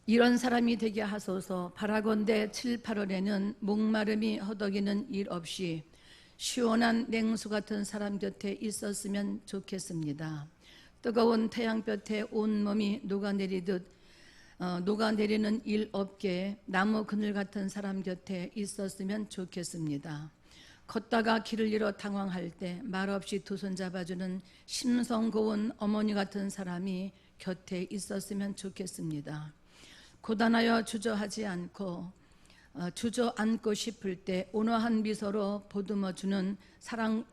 이런 사람이 되게 하소서. 바라건대 7, 8월에는 목마름이 허덕이는 일 없이 시원한 냉수 같은 사람 곁에 있었으면 좋겠습니다. 뜨거운 태양볕에 온몸이 녹아내리는 일 없게 나무 그늘 같은 사람 곁에 있었으면 좋겠습니다. 걷다가 길을 잃어 당황할 때 말없이 두 손 잡아주는 심성 고운 어머니 같은 사람이 곁에 있었으면 좋겠습니다. 고단하여 주저앉고 싶을 때 온화한 미소로 보듬어주는 사랑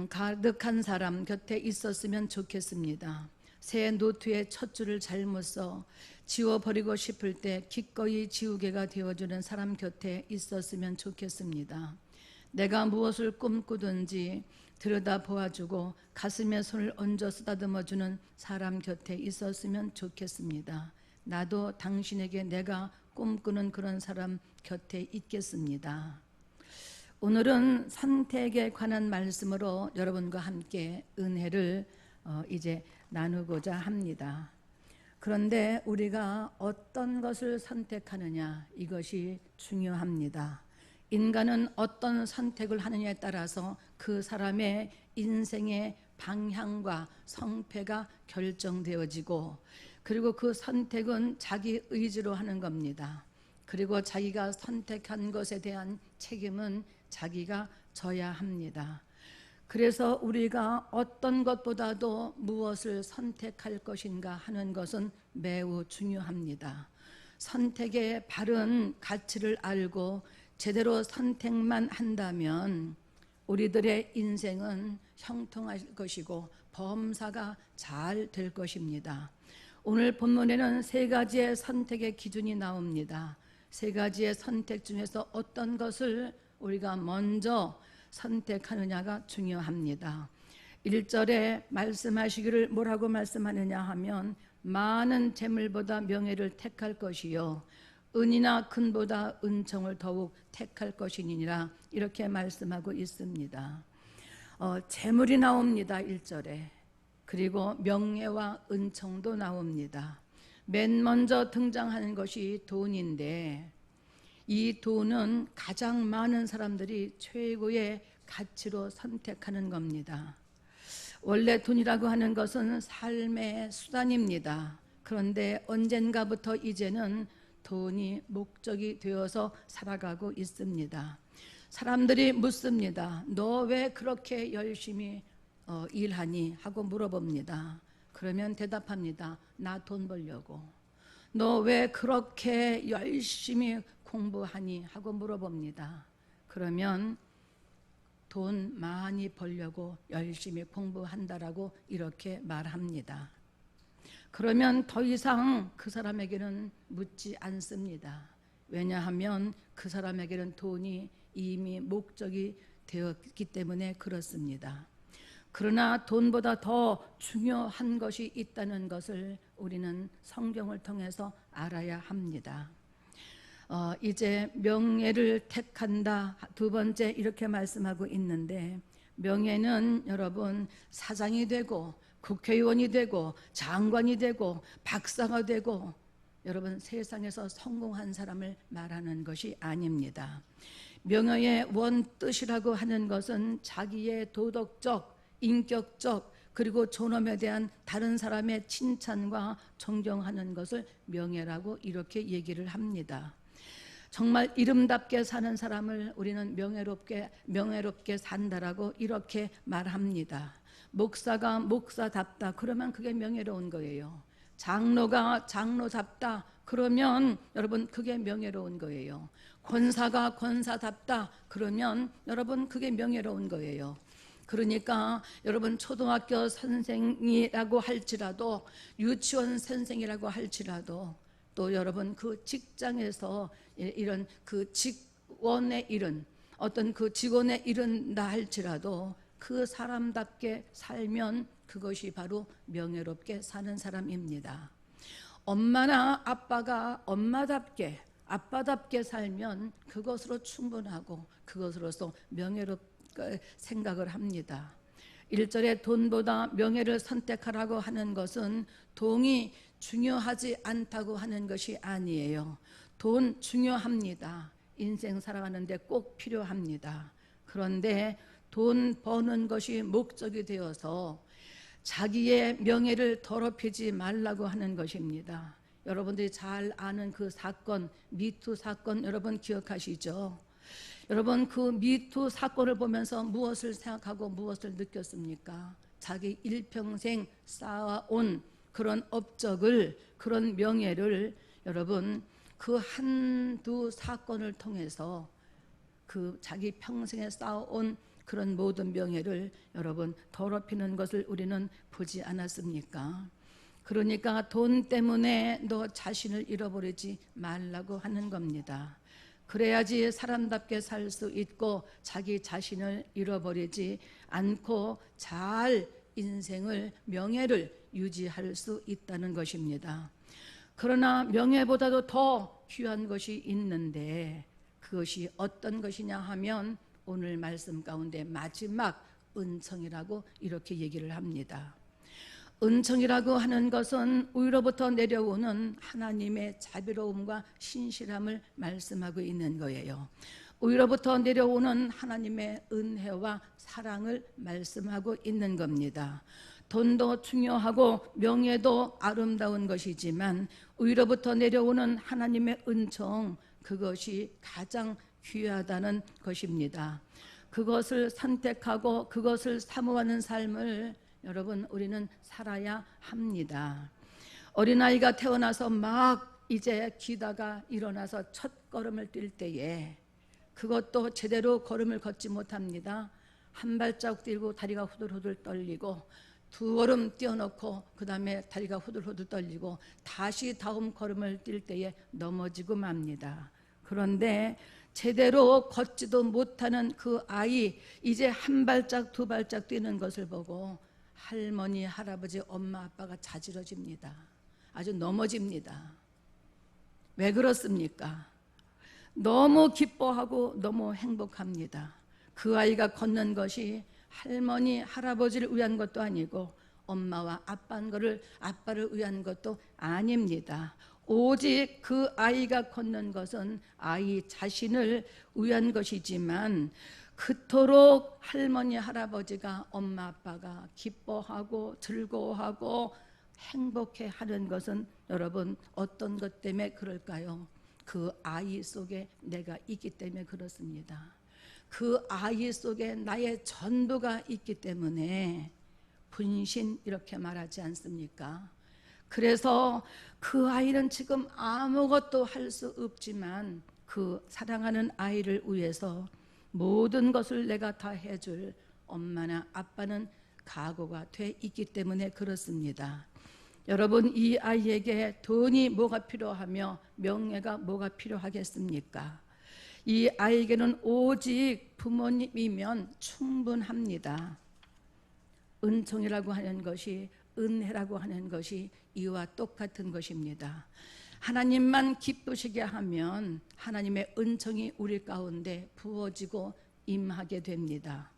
가득한 사람 곁에 있었으면 좋겠습니다. 새 노트의 첫 줄을 잘못 써 지워버리고 싶을 때 기꺼이 지우개가 되어주는 사람 곁에 있었으면 좋겠습니다. 내가 무엇을 꿈꾸든지 들여다보아주고 가슴에 손을 얹어 쓰다듬어주는 사람 곁에 있었으면 좋겠습니다. 나도 당신에게 내가 꿈꾸는 그런 사람 곁에 있겠습니다. 오늘은 선택에 관한 말씀으로 여러분과 함께 은혜를 이제 나누고자 합니다. 그런데 우리가 어떤 것을 선택하느냐, 이것이 중요합니다. 인간은 어떤 선택을 하느냐에 따라서 그 사람의 인생의 방향과 성패가 결정되어지고, 그리고 그 선택은 자기 의지로 하는 겁니다. 그리고 자기가 선택한 것에 대한 책임은 자기가 져야 합니다. 그래서 우리가 어떤 것보다도 무엇을 선택할 것인가 하는 것은 매우 중요합니다. 선택의 바른 가치를 알고 제대로 선택만 한다면 우리들의 인생은 형통할 것이고 범사가 잘 될 것입니다. 오늘 본문에는 세 가지의 선택의 기준이 나옵니다. 세 가지의 선택 중에서 어떤 것을 우리가 먼저 선택하느냐가 중요합니다. 1절에 말씀하시기를 뭐라고 말씀하느냐 하면 많은 재물보다 명예를 택할 것이요 은이나 금보다 은총을 더욱 택할 것이니라, 이렇게 말씀하고 있습니다. 재물이 나옵니다. 1절에. 그리고 명예와 은총도 나옵니다. 맨 먼저 등장하는 것이 돈인데, 이 돈은 가장 많은 사람들이 최고의 가치로 선택하는 겁니다. 원래 돈이라고 하는 것은 삶의 수단입니다. 그런데 언젠가부터 이제는 돈이 목적이 되어서 살아가고 있습니다. 사람들이 묻습니다. 너 왜 그렇게 열심히 일하니? 하고 물어봅니다. 그러면 대답합니다. 나 돈 벌려고. 너 왜 그렇게 열심히 공부하니? 하고 물어봅니다. 그러면 돈 많이 벌려고 열심히 공부한다라고 이렇게 말합니다. 그러면 더 이상 그 사람에게는 묻지 않습니다. 왜냐하면 그 사람에게는 돈이 이미 목적이 되었기 때문에 그렇습니다. 그러나 돈보다 더 중요한 것이 있다는 것을 우리는 성경을 통해서 알아야 합니다. 이제 명예를 택한다, 두 번째 이렇게 말씀하고 있는데, 명예는 여러분 사장이 되고 국회의원이 되고 장관이 되고 박사가 되고 여러분 세상에서 성공한 사람을 말하는 것이 아닙니다. 명예의 원뜻이라고 하는 것은 자기의 도덕적, 인격적, 그리고 존엄에 대한 다른 사람의 칭찬과 존경하는 것을 명예라고 이렇게 얘기를 합니다. 정말 이름답게 사는 사람을 우리는 명예롭게 산다라고 이렇게 말합니다. 목사가 목사답다, 그러면 그게 명예로운 거예요. 장로가 장로답다, 그러면 여러분 그게 명예로운 거예요. 권사가 권사답다, 그러면 여러분 그게 명예로운 거예요. 그러니까 여러분 초등학교 선생이라고 할지라도, 유치원 선생이라고 할지라도, 또 여러분 그 직장에서 이런 그 직원의 일은, 어떤 그 직원의 일은다 할지라도 그 사람답게 살면 그것이 바로 명예롭게 사는 사람입니다. 엄마나 아빠가 엄마답게, 아빠답게 살면 그것으로 충분하고 그것으로서 명예롭게 생각을 합니다. 1절에 돈보다 명예를 선택하라고 하는 것은 중요하지 않다고 하는 것이 아니에요. 돈 중요합니다. 인생 살아가는데 꼭 필요합니다. 그런데 돈 버는 것이 목적이 되어서 자기의 명예를 더럽히지 말라고 하는 것입니다. 여러분들이 잘 아는 그 사건, 미투 사건 여러분 기억하시죠? 여러분 그 미투 사건을 보면서 무엇을 생각하고 무엇을 느꼈습니까? 자기 일평생 쌓아온 그런 업적을, 그런 명예를 여러분 그 한두 사건을 통해서 그 자기 평생에 쌓아온 그런 모든 명예를 여러분 더럽히는 것을 우리는 보지 않았습니까? 그러니까 돈 때문에 너 자신을 잃어버리지 말라고 하는 겁니다. 그래야지 사람답게 살 수 있고 자기 자신을 잃어버리지 않고 잘 인생을, 명예를 유지할 수 있다는 것입니다. 그러나 명예보다도 더 귀한 것이 있는데 그것이 어떤 것이냐 하면 오늘 말씀 가운데 마지막 은총이라고 이렇게 얘기를 합니다. 은총이라고 하는 것은 위로부터 내려오는 하나님의 자비로움과 신실함을 말씀하고 있는 거예요. 위로부터 내려오는 하나님의 은혜와 사랑을 말씀하고 있는 겁니다. 돈도 중요하고 명예도 아름다운 것이지만 위로부터 내려오는 하나님의 은총, 그것이 가장 귀하다는 것입니다. 그것을 선택하고 그것을 사모하는 삶을 여러분 우리는 살아야 합니다. 어린아이가 태어나서 막 이제 기다가 일어나서 첫 걸음을 뛸 때에 그것도 제대로 걸음을 걷지 못합니다. 한 발자국 뛰고 다리가 후들후들 떨리고 두 걸음 뛰어놓고 그 다음에 다리가 후들후들 떨리고 다시 다음 걸음을 뛸 때에 넘어지고 맙니다. 그런데 제대로 걷지도 못하는 그 아이, 이제 한 발짝 두 발짝 뛰는 것을 보고 할머니, 할아버지, 엄마, 아빠가 자지러집니다. 아주 넘어집니다. 왜 그렇습니까? 너무 기뻐하고 너무 행복합니다. 그 아이가 걷는 것이 할머니, 할아버지를 위한 것도 아니고 엄마와 아빠를 위한 것도 아닙니다. 오직 그 아이가 걷는 것은 아이 자신을 위한 것이지만 그토록 할머니, 할아버지가, 엄마, 아빠가 기뻐하고 즐거워하고 행복해 하는 것은 여러분 어떤 것 때문에 그럴까요? 그 아이 속에 내가 있기 때문에 그렇습니다. 그 아이 속에 나의 전부가 있기 때문에 분신 이렇게 말하지 않습니까? 그래서 그 아이는 지금 아무것도 할 수 없지만 그 사랑하는 아이를 위해서 모든 것을 내가 다 해줄 엄마나 아빠는 각오가 돼 있기 때문에 그렇습니다. 여러분 이 아이에게 돈이 뭐가 필요하며 명예가 뭐가 필요하겠습니까? 이 아이에게는 오직 부모님이면 충분합니다. 은총이라고 하는 것이, 은혜라고 하는 것이 이와 똑같은 것입니다. 하나님만 기쁘시게 하면 하나님의 은총이 우리 가운데 부어지고 임하게 됩니다.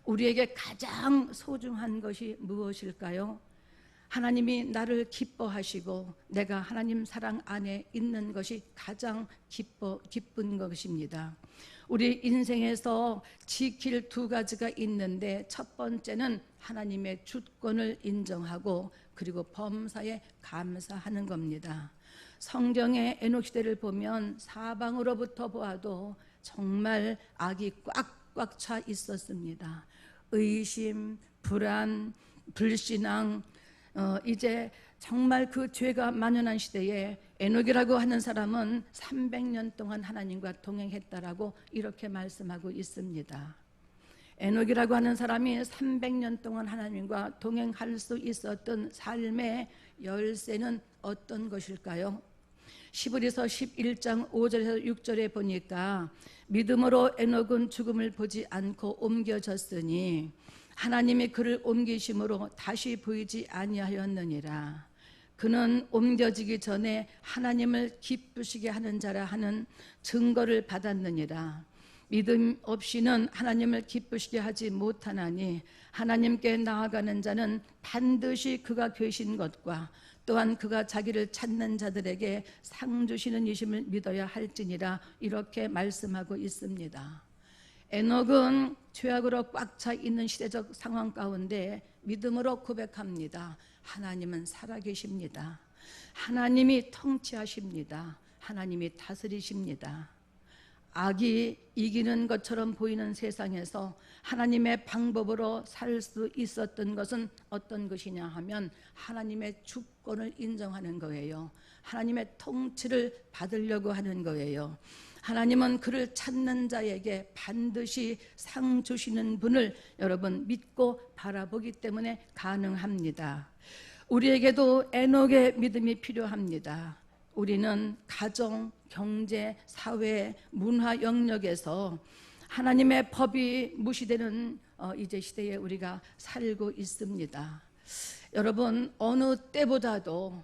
우리에게 가장 소중한 것이 무엇일까요? 하나님이 나를 기뻐하시고 내가 하나님 사랑 안에 있는 것이 가장 기쁜 것입니다. 우리 인생에서 지킬 두 가지가 있는데 첫 번째는 하나님의 주권을 인정하고 그리고 범사에 감사하는 겁니다. 성경의 에녹 시대를 보면 사방으로부터 보아도 정말 악이 꽉꽉 차 있었습니다. 의심, 불안, 불신앙, 이제 정말 그 죄가 만연한 시대에 에녹이라고 하는 사람은 300년 동안 하나님과 동행했다라고 이렇게 말씀하고 있습니다. 에녹이라고 하는 사람이 300년 동안 하나님과 동행할 수 있었던 삶의 열쇠는 어떤 것일까요? 시브리서 11장 5절에서 6절에 보니까 믿음으로 에녹은 죽음을 보지 않고 옮겨졌으니 하나님이 그를 옮기심으로 다시 보이지 아니하였느니라. 그는 옮겨지기 전에 하나님을 기쁘시게 하는 자라 하는 증거를 받았느니라. 믿음 없이는 하나님을 기쁘시게 하지 못하나니 하나님께 나아가는 자는 반드시 그가 계신 것과 또한 그가 자기를 찾는 자들에게 상 주시는 이심을 믿어야 할지니라 이렇게 말씀하고 있습니다. 에녹은 죄악으로 꽉 차 있는 시대적 상황 가운데 믿음으로 고백합니다. 하나님은 살아계십니다. 하나님이 통치하십니다. 하나님이 다스리십니다. 악이 이기는 것처럼 보이는 세상에서 하나님의 방법으로 살 수 있었던 것은 어떤 것이냐 하면 하나님의 주권을 인정하는 거예요. 하나님의 통치를 받으려고 하는 거예요. 하나님은 그를 찾는 자에게 반드시 상 주시는 분을 여러분 믿고 바라보기 때문에 가능합니다. 우리에게도 에녹의 믿음이 필요합니다. 우리는 가정, 경제, 사회, 문화 영역에서 하나님의 법이 무시되는 이제 시대에 우리가 살고 있습니다. 여러분, 어느 때보다도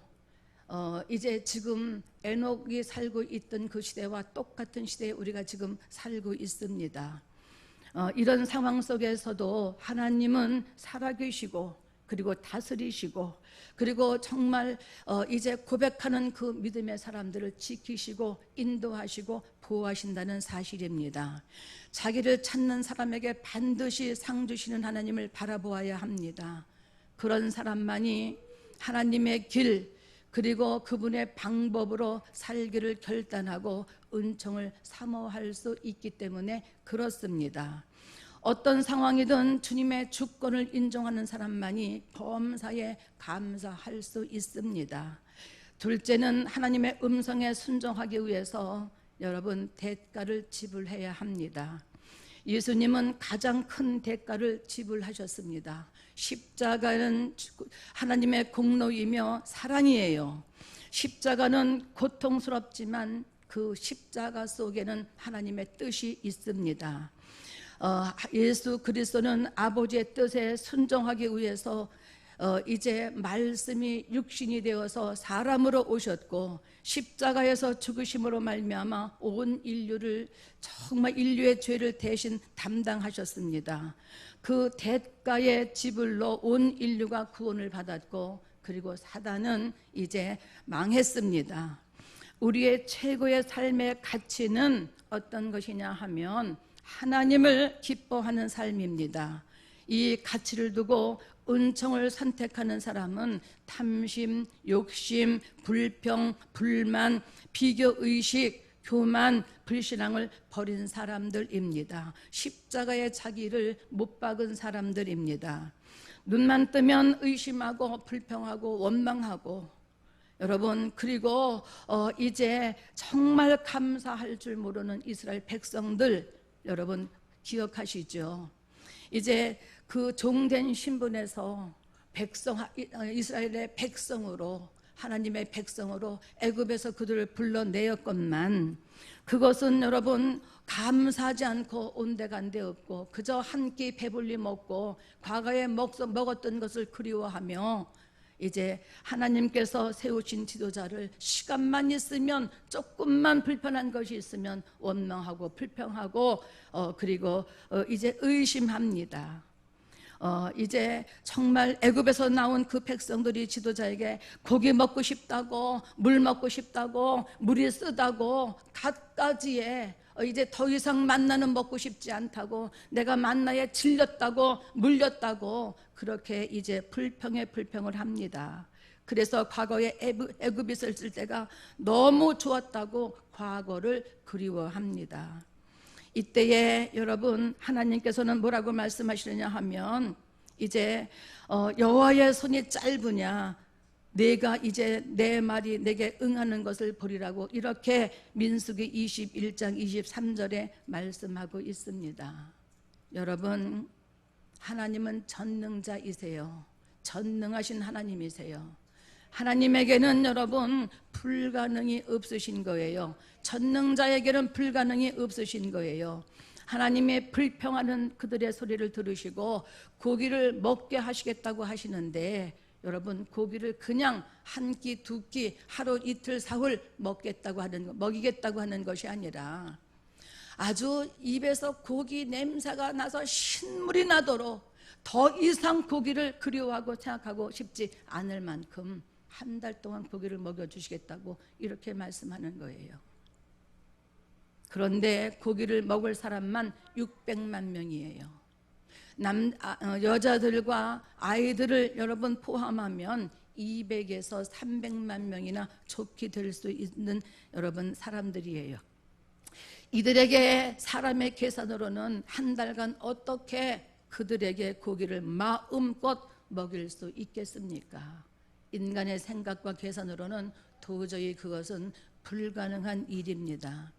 이제 지금 에녹이 살고 있던 그 시대와 똑같은 시대에 우리가 지금 살고 있습니다. 이런 상황 속에서도 하나님은 살아계시고 그리고 다스리시고 그리고 정말 이제 고백하는 그 믿음의 사람들을 지키시고 인도하시고 보호하신다는 사실입니다. 자기를 찾는 사람에게 반드시 상 주시는 하나님을 바라보아야 합니다. 그런 사람만이 하나님의 길 그리고 그분의 방법으로 살기를 결단하고 은총을 사모할 수 있기 때문에 그렇습니다. 어떤 상황이든 주님의 주권을 인정하는 사람만이 범사에 감사할 수 있습니다. 둘째는 하나님의 음성에 순종하기 위해서 여러분 대가를 지불해야 합니다. 예수님은 가장 큰 대가를 지불하셨습니다. 십자가는 하나님의 공로이며 사랑이에요. 십자가는 고통스럽지만 그 십자가 속에는 하나님의 뜻이 있습니다. 예수 그리스도는 아버지의 뜻에 순종하기 위해서 이제 말씀이 육신이 되어서 사람으로 오셨고 십자가에서 죽으심으로 말미암아 온 인류를 정말 인류의 죄를 대신 담당하셨습니다. 그 대가의 지불로 온 인류가 구원을 받았고 그리고 사단은 이제 망했습니다. 우리의 최고의 삶의 가치는 어떤 것이냐 하면 하나님을 기뻐하는 삶입니다. 이 가치를 두고 은총을 선택하는 사람은 탐심, 욕심, 불평, 불만, 비교의식, 교만, 불신앙을 버린 사람들입니다. 십자가의 자기를 못 박은 사람들입니다. 눈만 뜨면 의심하고 불평하고 원망하고 여러분 그리고 이제 정말 감사할 줄 모르는 이스라엘 백성들 여러분 기억하시죠? 이제 그 종된 신분에서 이스라엘의 백성으로 하나님의 백성으로 애굽에서 그들을 불러내었건만 그것은 여러분 감사하지 않고 온데간데 없고 그저 한 끼 배불리 먹고 과거에 먹었던 것을 그리워하며 이제 하나님께서 세우신 지도자를 시간만 있으면 조금만 불편한 것이 있으면 원망하고 불평하고 그리고 이제 의심합니다. 이제 정말 애굽에서 나온 그 백성들이 지도자에게 고기 먹고 싶다고 물 먹고 싶다고 물이 쓰다고 갖가지에 이제 더 이상 만나는 먹고 싶지 않다고 내가 만나에 질렸다고 물렸다고 그렇게 이제 불평에 불평을 합니다. 그래서 과거에 애굽에 있을 때가 너무 좋았다고 과거를 그리워합니다. 이때에 여러분 하나님께서는 뭐라고 말씀하시느냐 하면 이제 여호와의 손이 짧으냐 내가 이제 내 말이 내게 응하는 것을 보리라고 이렇게 민수기 21장 23절에 말씀하고 있습니다. 여러분 하나님은 전능자이세요. 전능하신 하나님이세요. 하나님에게는 여러분 불가능이 없으신 거예요. 전능자에게는 불가능이 없으신 거예요. 하나님의 불평하는 그들의 소리를 들으시고 고기를 먹게 하시겠다고 하시는데 여러분 고기를 그냥 한 끼, 두 끼, 하루, 이틀, 사흘 먹이겠다고 하는 것이 아니라 아주 입에서 고기 냄새가 나서 신물이 나도록 더 이상 고기를 그리워하고 생각하고 싶지 않을 만큼 한 달 동안 고기를 먹여주시겠다고 이렇게 말씀하는 거예요. 그런데 고기를 먹을 사람만 600만 명이에요. 여자들과 아이들을 여러분 포함하면 200에서 300만 명이나 좋게 될 수 있는 여러분 사람들이에요. 이들에게 사람의 계산으로는 한 달간 어떻게 그들에게 고기를 마음껏 먹일 수 있겠습니까? 인간의 생각과 계산으로는 도저히 그것은 불가능한 일입니다.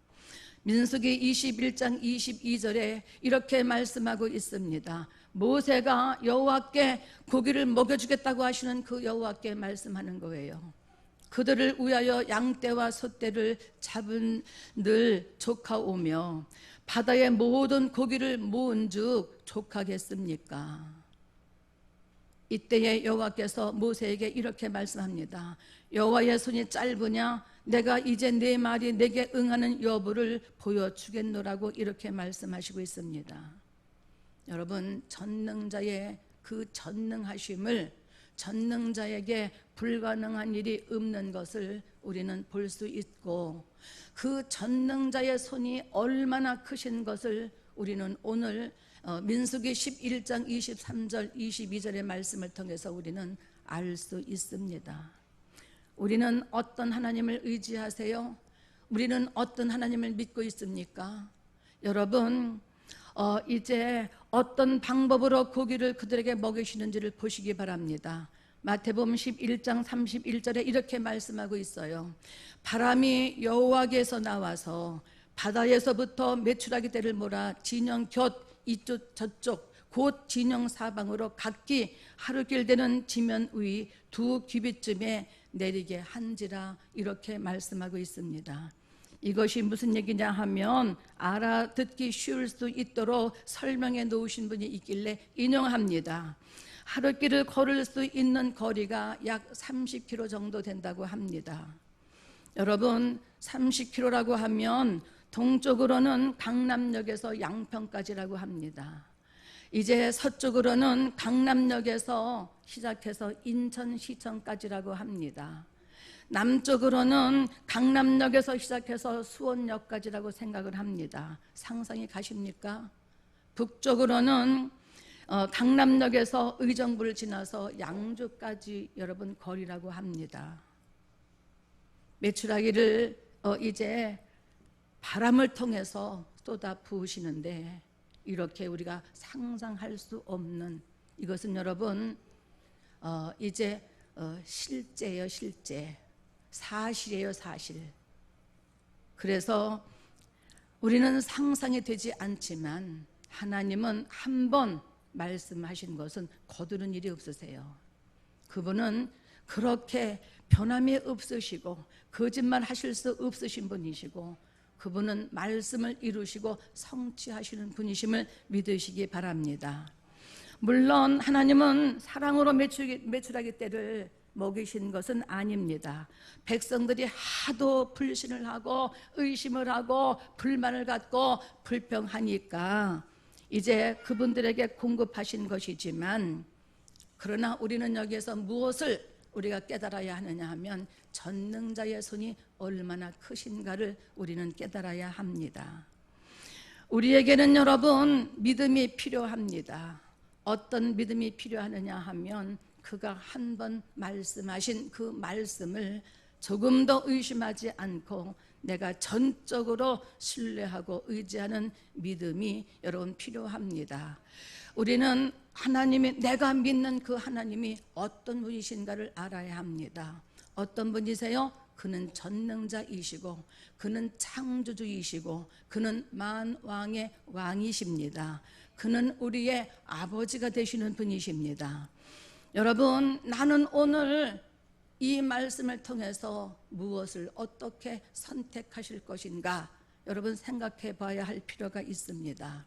민수기 21장 22절에 이렇게 말씀하고 있습니다. 모세가 여호와께 고기를 먹여주겠다고 하시는 그 여호와께 말씀하는 거예요. 그들을 위하여 양떼와 소떼를 잡은 늘 족하오며 바다의 모든 고기를 모은즉 족하겠습니까? 이때에 여호와께서 모세에게 이렇게 말씀합니다. 여호와의 손이 짧으냐? 내가 이제 내 말이 내게 응하는 여부를 보여주겠노라고 이렇게 말씀하시고 있습니다. 여러분, 전능자의 그 전능하심을, 전능자에게 불가능한 일이 없는 것을 우리는 볼 수 있고, 그 전능자의 손이 얼마나 크신 것을 우리는 오늘 민수기 11장 23절 22절의 말씀을 통해서 우리는 알 수 있습니다. 우리는 어떤 하나님을 의지하세요? 우리는 어떤 하나님을 믿고 있습니까? 여러분, 이제 어떤 방법으로 고기를 그들에게 먹이시는지를 보시기 바랍니다. 마태복음 11장 31절에 이렇게 말씀하고 있어요. 바람이 여호와께서 나와서 바다에서부터 메추라기 떼를 몰아 진영 곁 이쪽 저쪽 곧 진영 사방으로 각기 하루길 되는 지면 위 2규빗쯤에 내리게 한지라, 이렇게 말씀하고 있습니다. 이것이 무슨 얘기냐 하면 알아듣기 쉬울 수 있도록 설명해 놓으신 분이 있길래 인용합니다. 하루길을 걸을 수 있는 거리가 약 30km 정도 된다고 합니다. 여러분, 30km라고 하면 동쪽으로는 강남역에서 양평까지라고 합니다. 이제 서쪽으로는 강남역에서 시작해서 인천시청까지라고 합니다. 남쪽으로는 강남역에서 시작해서 수원역까지라고 생각을 합니다. 상상이 가십니까? 북쪽으로는 강남역에서 의정부를 지나서 양주까지 여러분 거리라고 합니다. 메추라기를 이제 바람을 통해서 쏟아 부으시는데, 이렇게 우리가 상상할 수 없는, 이것은 여러분 이제 실제예요. 실제 사실이에요. 사실. 그래서 우리는 상상이 되지 않지만 하나님은 한 번 말씀하신 것은 거두는 일이 없으세요. 그분은 그렇게 변함이 없으시고 거짓말 하실 수 없으신 분이시고, 그분은 말씀을 이루시고 성취하시는 분이심을 믿으시기 바랍니다. 물론 하나님은 사랑으로 메추라기 떼를 먹이신 것은 아닙니다. 백성들이 하도 불신을 하고 의심을 하고 불만을 갖고 불평하니까 이제 그분들에게 공급하신 것이지만, 그러나 우리는 여기에서 무엇을 우리가 깨달아야 하느냐 하면 전능자의 손이 얼마나 크신가를 우리는 깨달아야 합니다. 우리에게는 여러분 믿음이 필요합니다. 어떤 믿음이 필요하느냐 하면 그가 한 번 말씀하신 그 말씀을 조금 더 의심하지 않고 내가 전적으로 신뢰하고 의지하는 믿음이 여러분 필요합니다. 우리는 하나님이, 내가 믿는 그 하나님이 어떤 분이신가를 알아야 합니다. 어떤 분이세요? 그는 전능자이시고 그는 창조주이시고 그는 만왕의 왕이십니다. 그는 우리의 아버지가 되시는 분이십니다. 여러분, 나는 오늘 이 말씀을 통해서 무엇을 어떻게 선택하실 것인가, 여러분 생각해 봐야 할 필요가 있습니다.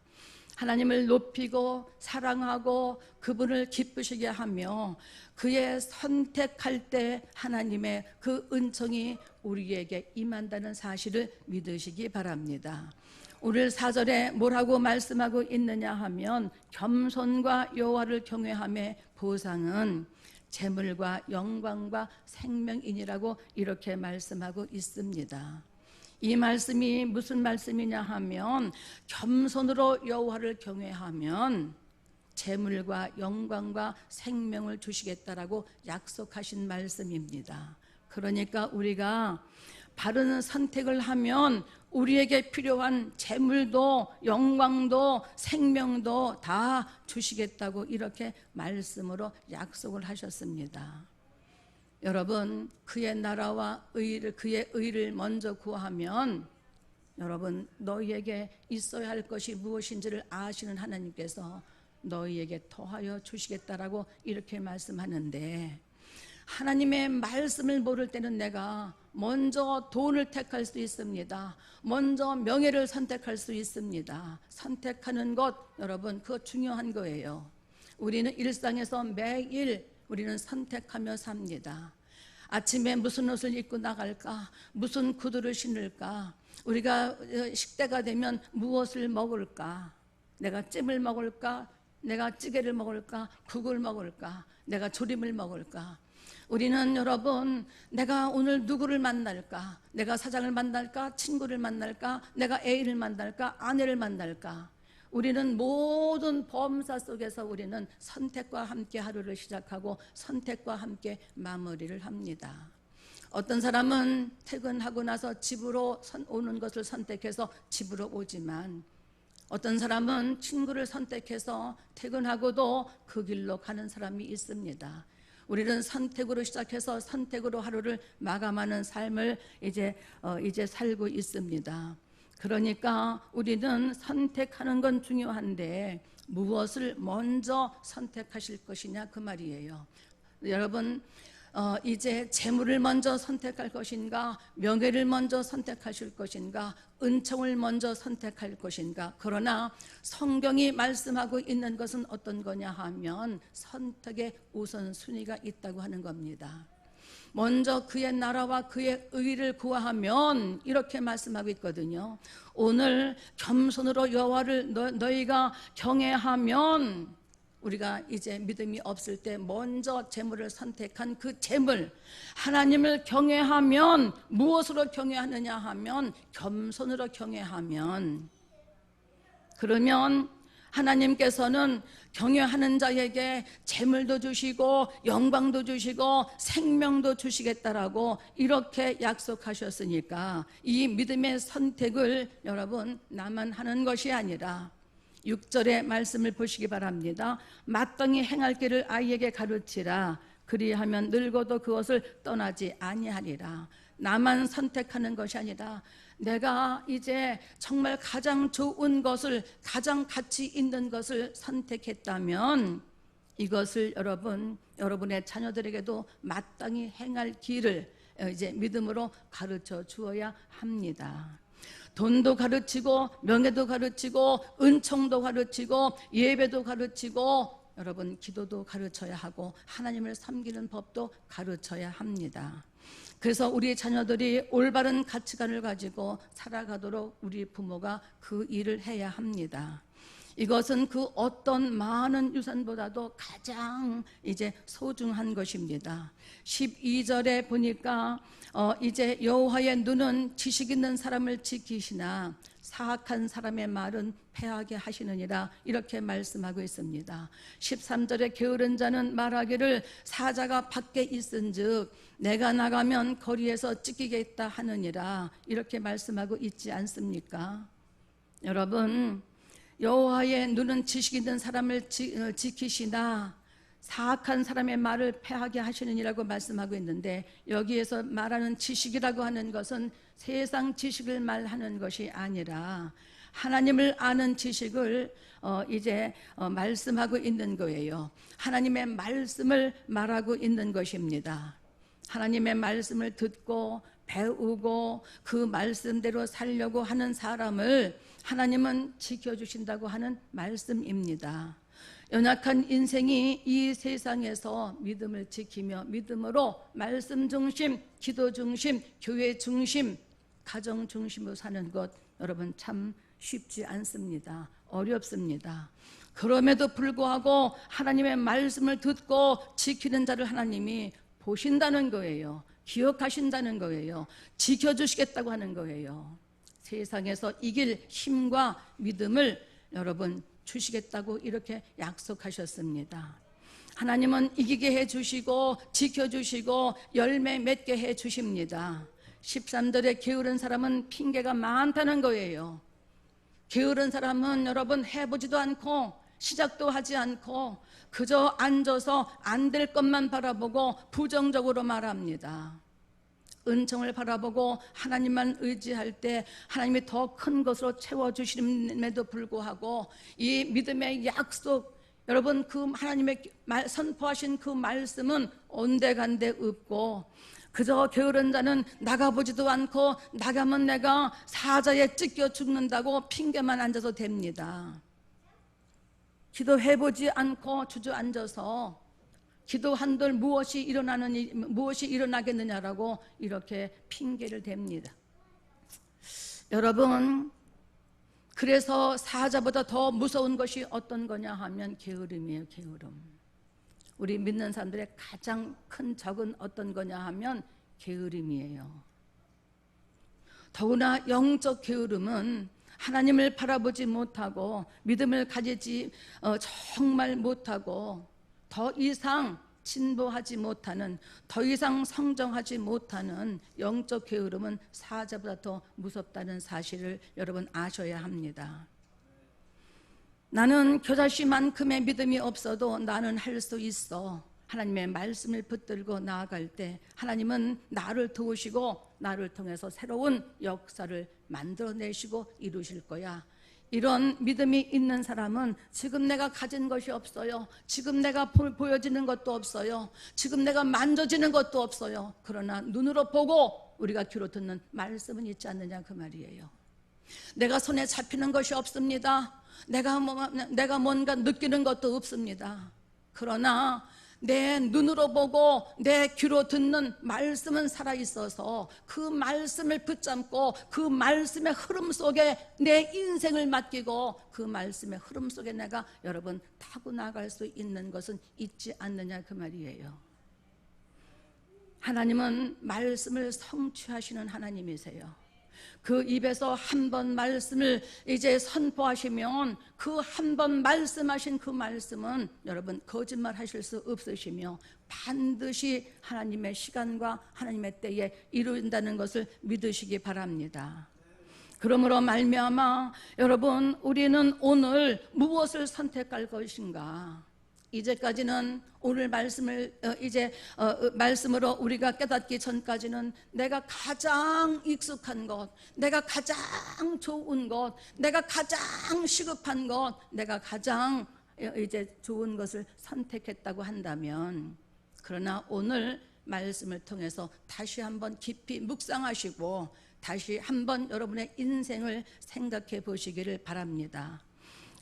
하나님을 높이고 사랑하고 그분을 기쁘시게 하며 그의 선택할 때 하나님의 그 은총이 우리에게 임한다는 사실을 믿으시기 바랍니다. 오늘 4절에 뭐라고 말씀하고 있느냐 하면 겸손과 여호와를 경외함의 보상은 재물과 영광과 생명이니라고 이렇게 말씀하고 있습니다. 이 말씀이 무슨 말씀이냐 하면 겸손으로 여호와를 경외하면 재물과 영광과 생명을 주시겠다라고 약속하신 말씀입니다. 그러니까 우리가 바른 선택을 하면 우리에게 필요한 재물도 영광도 생명도 다 주시겠다고 이렇게 말씀으로 약속을 하셨습니다. 여러분, 그의 나라와 그의 의를 먼저 구하면 여러분, 너희에게 있어야 할 것이 무엇인지를 아시는 하나님께서 너희에게 더하여 주시겠다라고 이렇게 말씀하는데, 하나님의 말씀을 모를 때는 내가 먼저 돈을 택할 수 있습니다. 먼저 명예를 선택할 수 있습니다. 선택하는 것, 여러분, 그거 중요한 거예요. 우리는 일상에서 매일 우리는 선택하며 삽니다. 아침에 무슨 옷을 입고 나갈까? 무슨 구두를 신을까? 우리가 식대가 되면 무엇을 먹을까? 내가 찜을 먹을까? 내가 찌개를 먹을까? 국을 먹을까? 내가 조림을 먹을까? 우리는 여러분, 내가 오늘 누구를 만날까? 내가 사장을 만날까? 친구를 만날까? 내가 애인을 만날까? 아내를 만날까? 우리는 모든 범사 속에서 우리는 선택과 함께 하루를 시작하고 선택과 함께 마무리를 합니다. 어떤 사람은 퇴근하고 나서 집으로 오는 것을 선택해서 집으로 오지만, 어떤 사람은 친구를 선택해서 퇴근하고도 그 길로 가는 사람이 있습니다. 우리는 선택으로 시작해서 선택으로 하루를 마감하는 삶을 이제 살고 있습니다. 그러니까 우리는 선택하는 건 중요한데 무엇을 먼저 선택하실 것이냐 그 말이에요. 여러분, 이제 재물을 먼저 선택할 것인가, 명예를 먼저 선택하실 것인가, 은총을 먼저 선택할 것인가. 그러나 성경이 말씀하고 있는 것은 어떤 거냐 하면 선택의 우선순위가 있다고 하는 겁니다. 먼저 그의 나라와 그의 의를 구하면 이렇게 말씀하고 있거든요. 오늘 겸손으로 여호와를 너희가 경외하면, 우리가 이제 믿음이 없을 때 먼저 재물을 선택한 그 재물, 하나님을 경외하면, 무엇으로 경외하느냐 하면 겸손으로 경외하면, 그러면 하나님께서는 경외하는 자에게 재물도 주시고 영광도 주시고 생명도 주시겠다라고 이렇게 약속하셨으니까 이 믿음의 선택을 여러분 나만 하는 것이 아니라 6절의 말씀을 보시기 바랍니다. 마땅히 행할 길을 아이에게 가르치라. 그리하면 늙어도 그것을 떠나지 아니하리라. 나만 선택하는 것이 아니라 내가 이제 정말 가장 좋은 것을, 가장 가치 있는 것을 선택했다면 이것을 여러분의 자녀들에게도 마땅히 행할 길을 이제 믿음으로 가르쳐 주어야 합니다. 돈도 가르치고 명예도 가르치고 은총도 가르치고 예배도 가르치고 여러분 기도도 가르쳐야 하고 하나님을 섬기는 법도 가르쳐야 합니다. 그래서 우리 자녀들이 올바른 가치관을 가지고 살아가도록 우리 부모가 그 일을 해야 합니다. 이것은 그 어떤 많은 유산보다도 가장 이제 소중한 것입니다. 12절에 보니까 이제 여호와의 눈은 지식 있는 사람을 지키시나 사악한 사람의 말은 패하게 하시느니라 이렇게 말씀하고 있습니다. 13절에 게으른 자는 말하기를 사자가 밖에 있은즉 내가 나가면 거리에서 찢기겠다 하느니라 이렇게 말씀하고 있지 않습니까? 여러분, 여호와의 눈은 지식 있는 사람을 지키시나 사악한 사람의 말을 패하게 하시느니라고 말씀하고 있는데, 여기에서 말하는 지식이라고 하는 것은 세상 지식을 말하는 것이 아니라 하나님을 아는 지식을 말씀하고 있는 거예요. 하나님의 말씀을 말하고 있는 것입니다. 하나님의 말씀을 듣고 배우고 그 말씀대로 살려고 하는 사람을 하나님은 지켜주신다고 하는 말씀입니다. 연약한 인생이 이 세상에서 믿음을 지키며 믿음으로 말씀 중심, 기도 중심, 교회 중심, 가정 중심으로 사는 것 여러분 참 쉽지 않습니다. 어렵습니다. 그럼에도 불구하고 하나님의 말씀을 듣고 지키는 자를 하나님이 보신다는 거예요. 기억하신다는 거예요. 지켜주시겠다고 하는 거예요. 세상에서 이길 힘과 믿음을 여러분 주시겠다고 이렇게 약속하셨습니다. 하나님은 이기게 해주시고 지켜주시고 열매 맺게 해주십니다. 13절에 게으른 사람은 핑계가 많다는 거예요. 게으른 사람은 여러분 해보지도 않고 시작도 하지 않고 그저 앉아서 안 될 것만 바라보고 부정적으로 말합니다. 은총을 바라보고 하나님만 의지할 때 하나님이 더 큰 것으로 채워주심에도 불구하고 이 믿음의 약속, 여러분 그 하나님의 선포하신 그 말씀은 온데간데 없고 그저 게으른 자는 나가보지도 않고 나가면 내가 사자에 찢겨 죽는다고 핑계만 앉아서 됩니다. 기도해보지 않고 주저앉아서 기도한들 무엇이 일어나겠느냐라고 이렇게 핑계를 댑니다. 여러분, 그래서 사자보다 더 무서운 것이 어떤 거냐 하면 게으름이에요. 게으름. 우리 믿는 사람들의 가장 큰 적은 어떤 거냐 하면 게으름이에요. 더구나 영적 게으름은 하나님을 바라보지 못하고 믿음을 가지지 정말 못하고 더 이상 진보하지 못하는, 더 이상 성정하지 못하는 영적 게으름은 사자보다 더 무섭다는 사실을 여러분 아셔야 합니다. 나는 겨자씨만큼의 믿음이 없어도 나는 할 수 있어. 하나님의 말씀을 붙들고 나아갈 때 하나님은 나를 도우시고 나를 통해서 새로운 역사를 만들어내시고 이루실 거야. 이런 믿음이 있는 사람은 지금 내가 가진 것이 없어요. 지금 내가 보여지는 것도 없어요. 지금 내가 만져지는 것도 없어요. 그러나 눈으로 보고 우리가 귀로 듣는 말씀은 있지 않느냐 그 말이에요. 내가 손에 잡히는 것이 없습니다. 내가 뭔가 느끼는 것도 없습니다. 그러나 내 눈으로 보고 내 귀로 듣는 말씀은 살아있어서 그 말씀을 붙잡고 그 말씀의 흐름 속에 내 인생을 맡기고 그 말씀의 흐름 속에 내가 여러분 타고 나갈 수 있는 것은 있지 않느냐 그 말이에요. 하나님은 말씀을 성취하시는 하나님이세요. 그 입에서 한 번 말씀을 이제 선포하시면 그 한 번 말씀하신 그 말씀은 여러분 거짓말 하실 수 없으시며 반드시 하나님의 시간과 하나님의 때에 이룬다는 것을 믿으시기 바랍니다. 그러므로 말미암아 여러분 우리는 오늘 무엇을 선택할 것인가? 이제까지는 오늘 말씀을 말씀으로 우리가 깨닫기 전까지는 내가 가장 익숙한 것, 내가 가장 좋은 것, 내가 가장 시급한 것, 내가 가장 이제 좋은 것을 선택했다고 한다면, 그러나 오늘 말씀을 통해서 다시 한번 깊이 묵상하시고 다시 한번 여러분의 인생을 생각해 보시기를 바랍니다.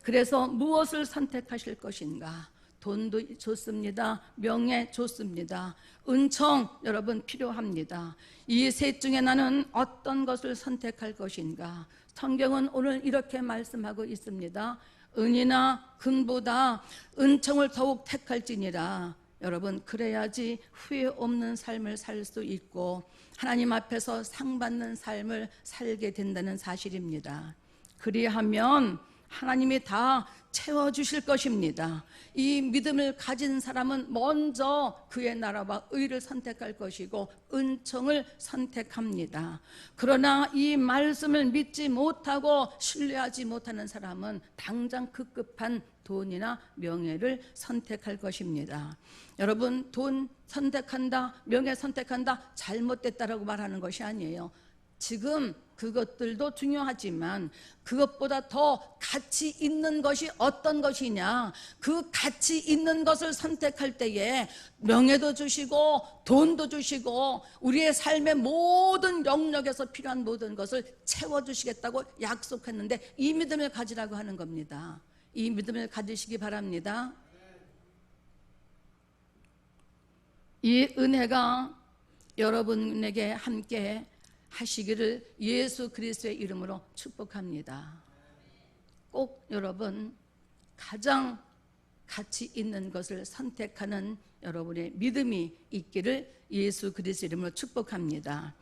그래서 무엇을 선택하실 것인가? 돈도 좋습니다. 명예 좋습니다. 은총 여러분 필요합니다. 이 셋 중에 나는 어떤 것을 선택할 것인가? 성경은 오늘 이렇게 말씀하고 있습니다. 은이나 금보다 은총을 더욱 택할지니라. 여러분 그래야지 후회 없는 삶을 살 수 있고 하나님 앞에서 상 받는 삶을 살게 된다는 사실입니다. 그리하면 하나님이 다 채워주실 것입니다. 이 믿음을 가진 사람은 먼저 그의 나라와 의를 선택할 것이고 은총을 선택합니다. 그러나 이 말씀을 믿지 못하고 신뢰하지 못하는 사람은 당장 급급한 돈이나 명예를 선택할 것입니다. 여러분 돈 선택한다, 명예 선택한다 잘못됐다라고 말하는 것이 아니에요. 지금 그것들도 중요하지만 그것보다 더 가치 있는 것이 어떤 것이냐, 그 가치 있는 것을 선택할 때에 명예도 주시고 돈도 주시고 우리의 삶의 모든 영역에서 필요한 모든 것을 채워주시겠다고 약속했는데 이 믿음을 가지라고 하는 겁니다. 이 믿음을 가지시기 바랍니다. 이 은혜가 여러분에게 함께 하시기를 예수 그리스도의 이름으로 축복합니다. 꼭 여러분 가장 가치 있는 것을 선택하는 여러분의 믿음이 있기를 예수 그리스도 이름으로 축복합니다.